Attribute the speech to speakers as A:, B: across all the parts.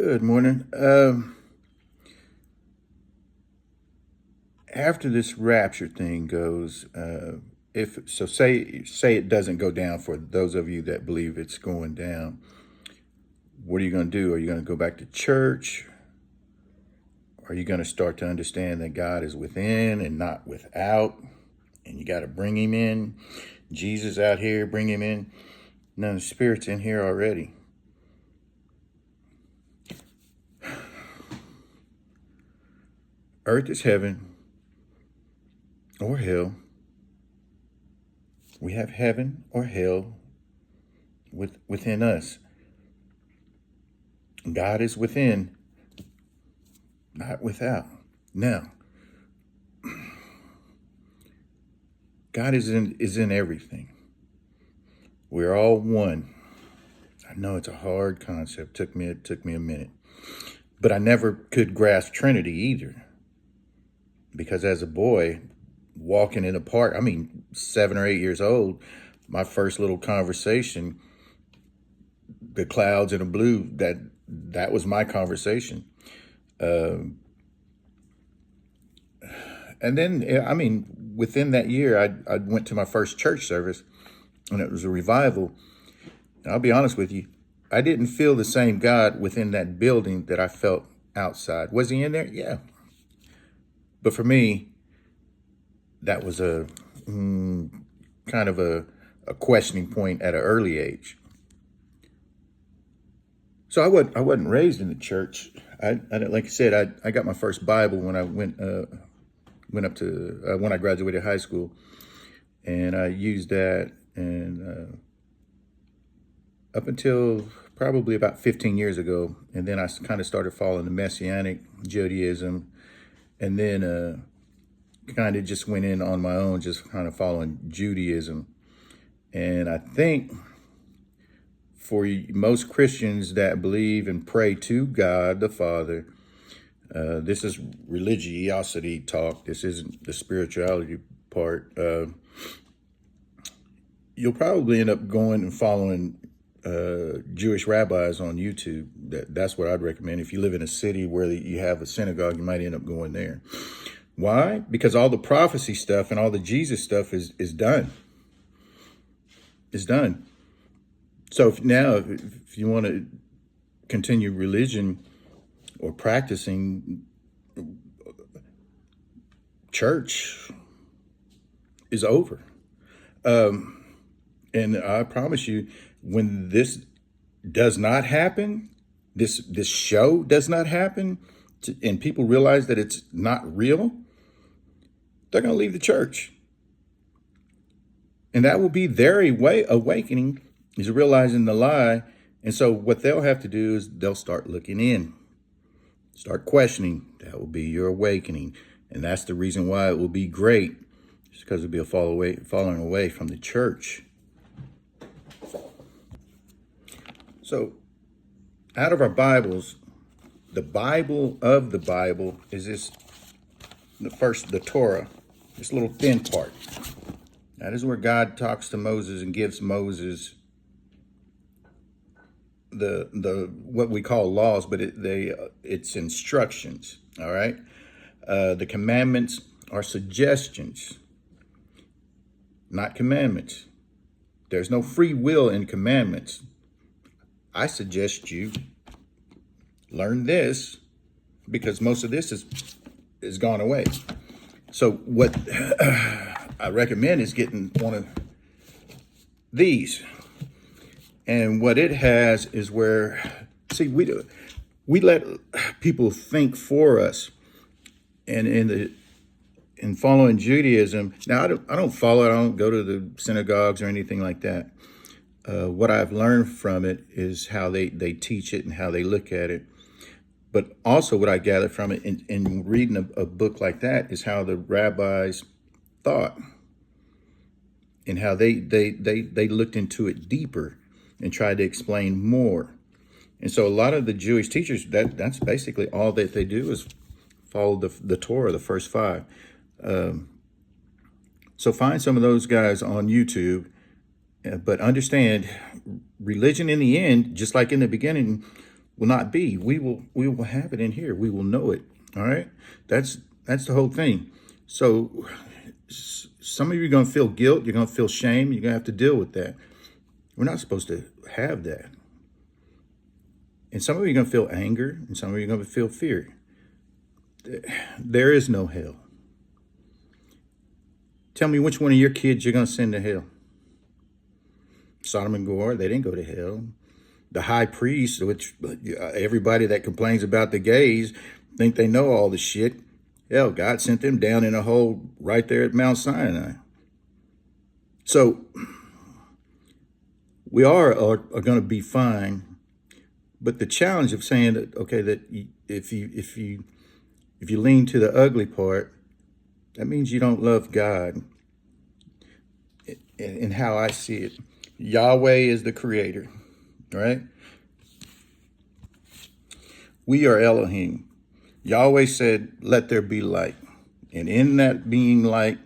A: Good morning. After this rapture thing goes, if so, say it doesn't go down. For those of you that believe it's going down, what are you going to do? Are you going to go back to church? Are you going to start to understand that God is within and not without, and you got to bring Him in? Jesus out here, bring Him in. No, the Spirit's in here already. Earth is heaven or hell. We have heaven or hell within us. God is within, not without. Now, God is in everything. We're all one. I know it's a hard concept. Took me a minute. But I never could grasp Trinity either. Because as a boy, walking in a park, 7 or 8 years old, my first little conversation, the clouds and the blue, that was my conversation. And then, within that year, I went to my first church service, and it was a revival. And I'll be honest with you, I didn't feel the same God within that building that I felt outside. Was He in there? Yeah. But for me, that was a kind of a questioning point at an early age. So I wasn't raised in the church. Like I said, I got my first Bible when I went up to when I graduated high school, and I used that, and up until probably about 15 years ago, and then I kind of started following the Messianic Judaism, and then kind of just went in on my own, just kind of following Judaism. And I think for most Christians that believe and pray to God the Father, this is religiosity talk. This isn't the spirituality part. You'll probably end up going and following Jewish rabbis on YouTube. That's what I'd recommend. If you live in a city where you have a synagogue, you might end up going there. Why? Because all the prophecy stuff and all the Jesus stuff is done. It's done. So if you want to continue religion or practicing, church is over. And I promise you, when this does not happen, this show does not happen, and people realize that it's not real, they're going to leave the church. And that will be their awakening, is realizing the lie. And so what they'll have to do is they'll start looking in, start questioning. That will be your awakening. And that's the reason why it will be great, just because it'll be a falling away from the church. So out of our Bibles, the Bible of the Bible is the Torah, this little thin part. That is where God talks to Moses and gives Moses the what we call laws, but it's instructions. All right. The commandments are suggestions, not commandments. There's no free will in commandments. I suggest you learn this, because most of this is gone away. So what I recommend is getting one of these. And what it has is where, we let people think for us. And in following Judaism, now I don't follow it. I don't go to the synagogues or anything like that. What I've learned from it is how they teach it and how they look at it. But also what I gathered from it in reading a book like that is how the rabbis thought, and how they looked into it deeper and tried to explain more. And so a lot of the Jewish teachers, that's basically all that they do is follow the Torah, the first 5. So find some of those guys on YouTube. But understand, religion in the end, just like in the beginning, will not be. We will have it in here. We will know it. All right. That's the whole thing. So some of you are going to feel guilt. You're going to feel shame. You're going to have to deal with that. We're not supposed to have that. And some of you are going to feel anger, and some of you are going to feel fear. There is no hell. Tell me which one of your kids you're going to send to hell. Sodom and Gomorrah, they didn't go to hell. The high priest, which everybody that complains about the gays think they know all the shit. Hell, God sent them down in a hole right there at Mount Sinai. So we are going to be fine. But the challenge of saying that, okay, that if you lean to the ugly part, that means you don't love God. In how I see it, Yahweh is the creator, right? We are Elohim. Yahweh said, let there be light. And in that being light,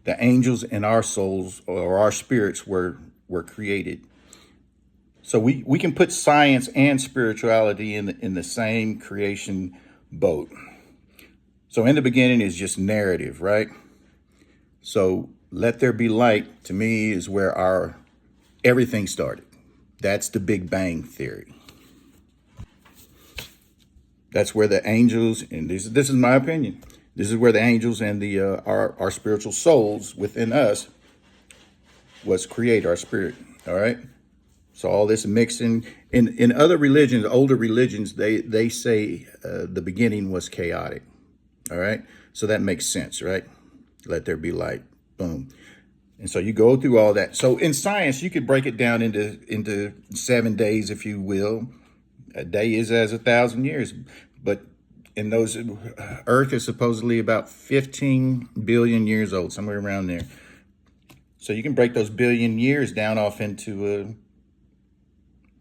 A: the angels and our souls or our spirits were created. So we can put science and spirituality in the same creation boat. So in the beginning is just narrative, right? So let there be light, to me, is where our everything started. That's the Big Bang Theory. That's where the angels, and this is my opinion, this is where the angels and the our spiritual souls within us was create our spirit. All right. So all this mixing in other religions, older religions, they say the beginning was chaotic. All right. So that makes sense, right? Let there be light. Boom. And so you go through all that. So in science, you could break it down into 7 days, if you will. A day is as 1,000 years. But in those, Earth is supposedly about 15 billion years old, somewhere around there. So you can break those billion years down off into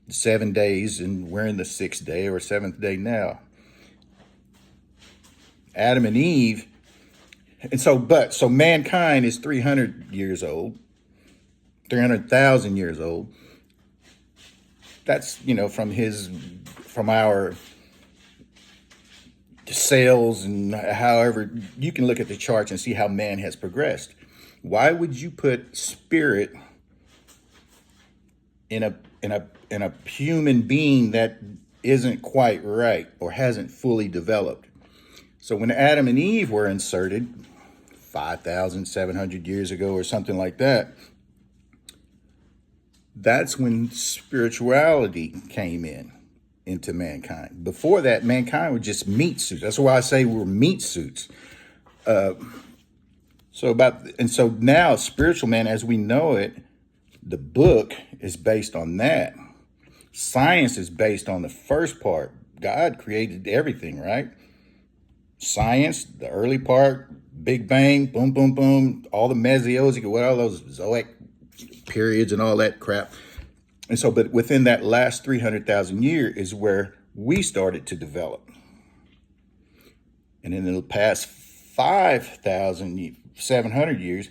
A: 7 days, and we're in the 6th day or 7th day now. Adam and Eve. And so mankind is 300 years old, 300,000 years old. That's, from our cells, and however you can look at the charts and see how man has progressed. Why would you put spirit in a human being that isn't quite right or hasn't fully developed? So when Adam and Eve were inserted 5,700 years ago or something like that, that's when spirituality came into mankind. Before that, mankind was just meat suits. That's why I say we're meat suits. So now spiritual man, as we know it, the book is based on that. Science is based on the first part. God created everything, right? Science, the early part, Big Bang, boom, boom, boom, all the Mesozoic, what all those Zoic periods and all that crap. And so, but within that last 300,000 years is where we started to develop. And in the past 5,700 years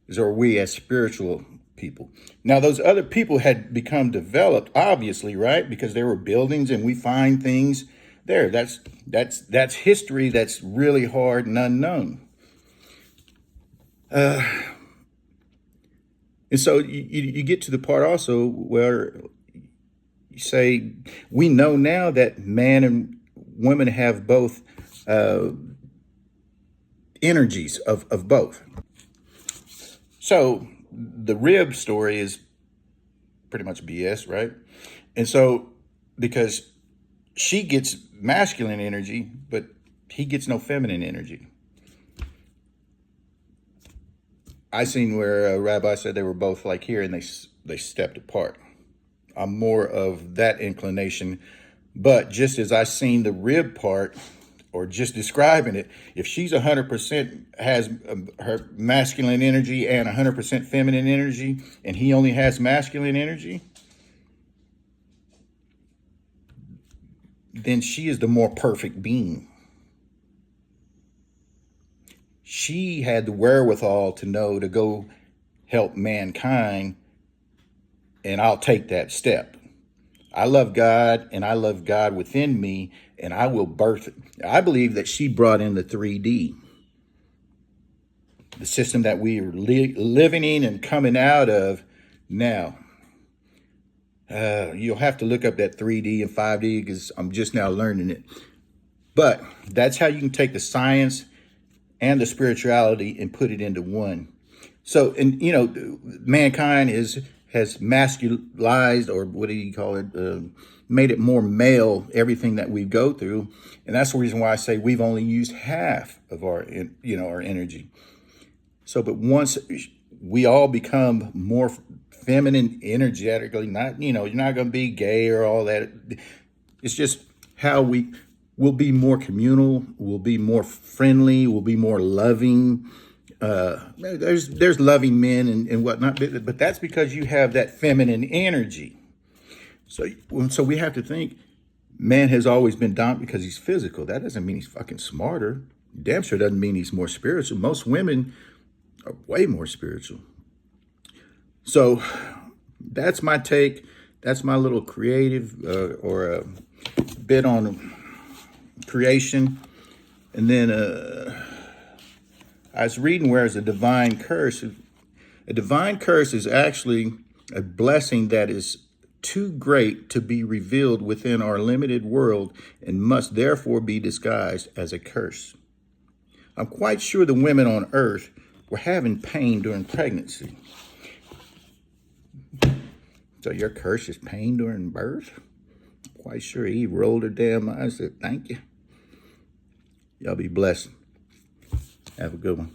A: is where we as spiritual people. Now, those other people had become developed, obviously, right? Because there were buildings and we find things there. That's history that's really hard and unknown. And so you get to the part also where you say, we know now that man and women have both energies of both. So the rib story is pretty much BS, right? And so because she gets masculine energy, but he gets no feminine energy. I seen where a rabbi said they were both like here and they stepped apart. I'm more of that inclination. But just as I seen the rib part, or just describing it, if she's 100% has her masculine energy and 100% feminine energy, and he only has masculine energy, then she is the more perfect being. She had the wherewithal to know to go help mankind, and I'll take that step. I love God and I love God within me, and I will birth it. I believe that she brought in the 3D, the system that we are living in and coming out of now. You'll have to look up that 3D and 5D because I'm just now learning it. But that's how you can take the science and the spirituality and put it into one. So, and mankind has masculized, or what do you call it, made it more male, everything that we go through. And that's the reason why I say we've only used half of our energy. So, but once we all become more feminine energetically, not, you're not going to be gay or all that. It's just how will be more communal, we'll be more friendly, we'll be more loving. There's loving men and whatnot, but that's because you have that feminine energy. So we have to think man has always been dominant because he's physical. That doesn't mean he's fucking smarter. Damn sure doesn't mean he's more spiritual. Most women are way more spiritual. So that's my take. That's my little creative or a bit on creation. And then I was reading where it's a divine curse. A divine curse is actually a blessing that is too great to be revealed within our limited world and must therefore be disguised as a curse. I'm quite sure the women on earth were having pain during pregnancy. So your curse is pain during birth? Quite sure Eve rolled her damn eyes and said, thank you. Y'all be blessed. Have a good one.